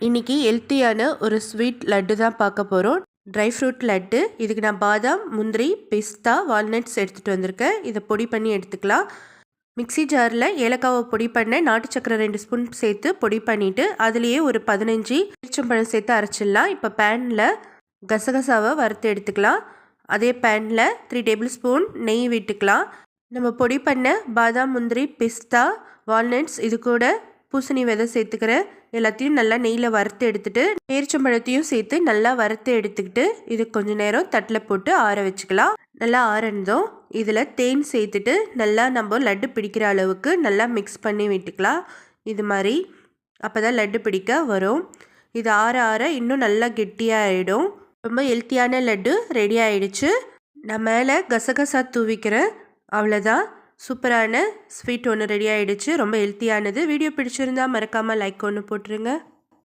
இன்றைக்கி ஹெல்த்தியான ஒரு ஸ்வீட் லட்டு தான் பார்க்க போகிறோம். Dry fruit laddu. இதுக்கு நான் பாதாம், முந்திரி, பிஸ்தா, வால்நட்ஸ் எடுத்துகிட்டு வந்திருக்கேன். இதை பொடி பண்ணி எடுத்துக்கலாம். மிக்ஸி ஜாரில் ஏலக்காவை பொடி பண்ண, நாட்டு சக்கரை 2 ஸ்பூன் சேர்த்து பொடி பண்ணிவிட்டு அதுலேயே ஒரு 15 எலுமிச்சம்பழம் சேர்த்து அரைச்சிடலாம். இப்போ பேனில் கசகசாவை வறுத்து எடுத்துக்கலாம். அதே பேனில் 3 டேபிள் ஸ்பூன் நெய் விட்டுக்கலாம். நம்ம பொடி பண்ண பாதாம், முந்திரி, பிஸ்தா, வால்நட்ஸ், இது கூட பூசணி விதை சேர்த்துக்கிறேன். எல்லாத்தையும் நல்லா நெய்யில் வறுத்து எடுத்துகிட்டு பேரிச்சம்பழத்தையும் சேர்த்து நல்லா வறுத்து எடுத்துக்கிட்டு இது கொஞ்சம் நேரம் தட்டில் போட்டு ஆற வச்சுக்கலாம். நல்லா ஆறனதும் இதில் தேன் சேர்த்துட்டு நல்லா நம்ம லட்டு பிடிக்கிற அளவுக்கு நல்லா மிக்ஸ் பண்ணி விட்டுக்கலாம். இது மாதிரி அப்போ தான் லட்டு பிடிக்க வரும். இது ஆற ஆற இன்னும் நல்லா கெட்டியாக ஆகிடும். ரொம்ப ஹெல்த்தியான லட்டு ரெடி ஆகிடுச்சு. நான் மேலே கசகசா தூவிக்கிறேன். அவ்வளோதான், சூப்பரான ஸ்வீட் ஒன்று ரெடி ஆகிடுச்சு. ரொம்ப ஹெல்த்தியானது. வீடியோ பிடிச்சிருந்தா மறக்காமல் லைக் ஒன்று போட்டுருங்க.